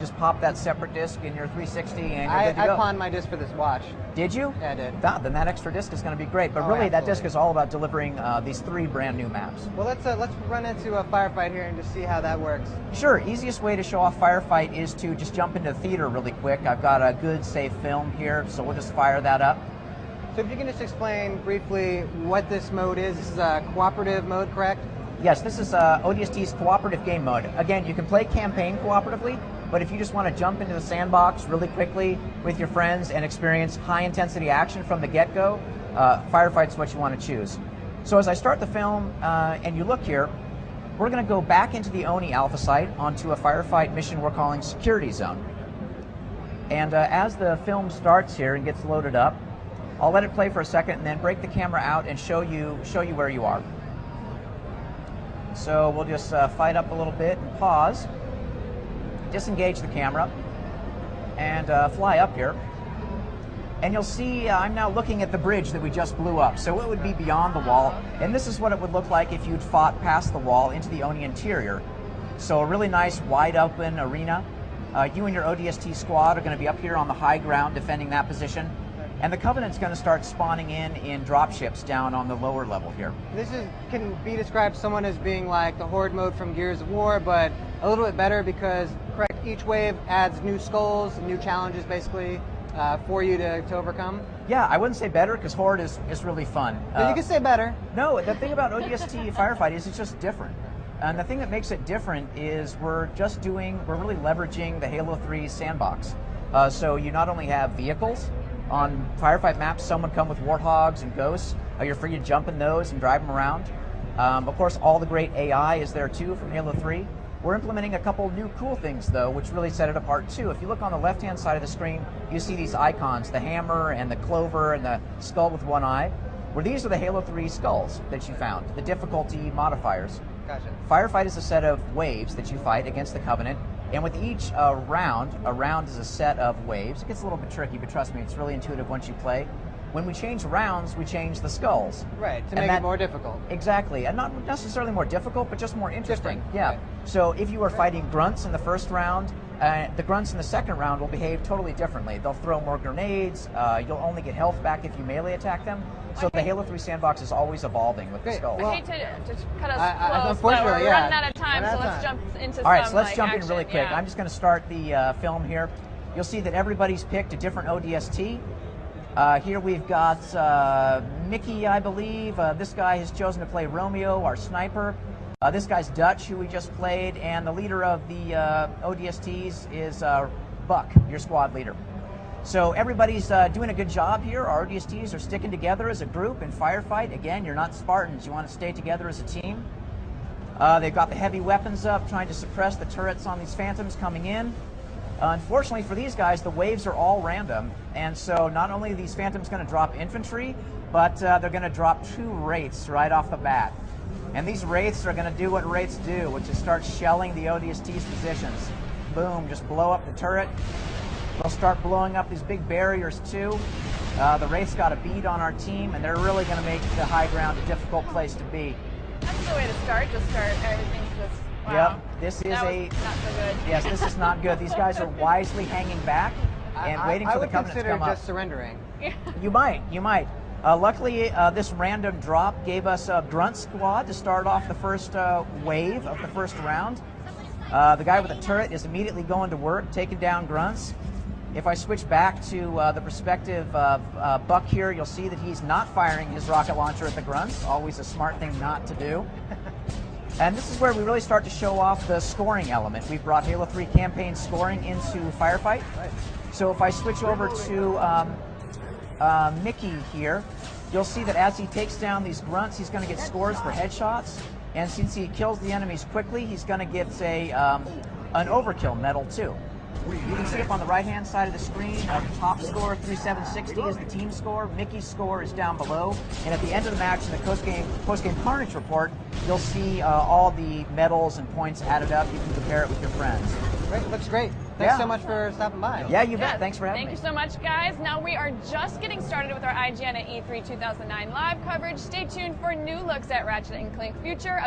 Just pop that separate disc in your 360 and you're good to go. I pawned my disc for this watch. Did you? Yeah, I did. Then that extra disc is going to be great. But really, that disc is all about delivering these 3 brand new maps. Well, let's run into a Firefight here and just see how that works. Sure. Easiest way to show off Firefight is to just jump into the theater really quick. I've got a good, safe film here, so we'll just fire that up. So if you can just explain briefly what this mode is. This is a cooperative mode, correct? Yes, this is ODST's cooperative game mode. Again, you can play campaign cooperatively, but if you just want to jump into the sandbox really quickly with your friends and experience high-intensity action from the get-go, Firefight's what you want to choose. So as I start the film and you look here, we're going to go back into the ONI Alpha site onto a Firefight mission we're calling Security Zone. And as the film starts here and gets loaded up, I'll let it play for a second and then break the camera out and show you where you are. So we'll just fight up a little bit and pause, disengage the camera, and fly up here. And you'll see I'm now looking at the bridge that we just blew up. So it would be beyond the wall, and this is what it would look like if you'd fought past the wall into the ONI interior. So a really nice wide open arena. You and your ODST squad are going to be up here on the high ground defending that position. And the Covenant's going to start spawning in dropships down on the lower level here. This can be described someone as being like the horde mode from Gears of War, but a little bit better because, correct, each wave adds new skulls, new challenges basically for you to overcome. Yeah, I wouldn't say better because horde is really fun. You can say better. No, the thing about ODST Firefight is it's just different. And the thing that makes it different is we're really leveraging the Halo 3 sandbox. So you not only have vehicles. On Firefight maps, some would come with warthogs and ghosts. You're free to jump in those and drive them around. Of course, all the great AI is there too from Halo 3. We're implementing a couple new cool things though, which really set it apart too. If you look on the left-hand side of the screen, you see these icons, the hammer and the clover and the skull with one eye. Well, these are the Halo 3 skulls that you found, the difficulty modifiers. Gotcha. Firefight is a set of waves that you fight against the Covenant. And with each round, a round is a set of waves. It gets a little bit tricky, but trust me, it's really intuitive once you play. When we change rounds, we change the skulls. Right, to make it more difficult. Exactly, and not necessarily more difficult, but just more interesting. Yeah. Right. So if you are fighting grunts in the first round, the grunts in the second round will behave totally differently. They'll throw more grenades. You'll only get health back if you melee attack them. So the Halo 3 sandbox is always evolving with the skulls. I hate to cut us close, but we're running out of time, so let's jump into some. All right, so let's jump in action. really quick. I'm just going to start the film here. You'll see that everybody's picked a different ODST. Here we've got Mickey, I believe. This guy has chosen to play Romeo, our sniper. This guy's Dutch, who we just played, and the leader of the ODSTs is Buck, your squad leader. So everybody's doing a good job here. Our ODSTs are sticking together as a group in Firefight. Again, you're not Spartans. You want to stay together as a team. They've got the heavy weapons up, trying to suppress the turrets on these phantoms coming in. Unfortunately for these guys, the waves are all random, and so not only are these phantoms going to drop infantry, but they're going to drop 2 wraiths right off the bat. And these wraiths are going to do what wraiths do, which is start shelling the ODST's positions. Boom, just blow up the turret. They'll start blowing up these big barriers too. The wraiths got a bead on our team, and they're really going to make the high ground a difficult place to be. That's the way to start. Just start everything's just. Wow. Yep, this is not so good. Yes, this is not good. These guys are wisely hanging back and waiting for the Covenant to come up. I would consider just surrendering. You might. Luckily, this random drop gave us a grunt squad to start off the first wave of the first round. The guy with the turret is immediately going to work, taking down grunts. If I switch back to the perspective of Buck here, you'll see that he's not firing his rocket launcher at the grunts, always a smart thing not to do. And this is where we really start to show off the scoring element. We've brought Halo 3 campaign scoring into Firefight. So if I switch over to Mickey here, you'll see that as he takes down these grunts, he's going to get scores for headshots. And since he kills the enemies quickly, he's going to get an overkill medal too. You can see up on the right-hand side of the screen, the top score, 3760, is the team score. Mickey's score is down below. And at the end of the match, in the post-game Carnage report, you'll see all the medals and points added up. You can compare it with your friends. Great, looks great. Thanks so much for stopping by. Yeah, you bet. Thanks for having me. Thank you so much, guys. Now we are just getting started with our IGN at E3 2009 live coverage. Stay tuned for new looks at Ratchet & Clank Future.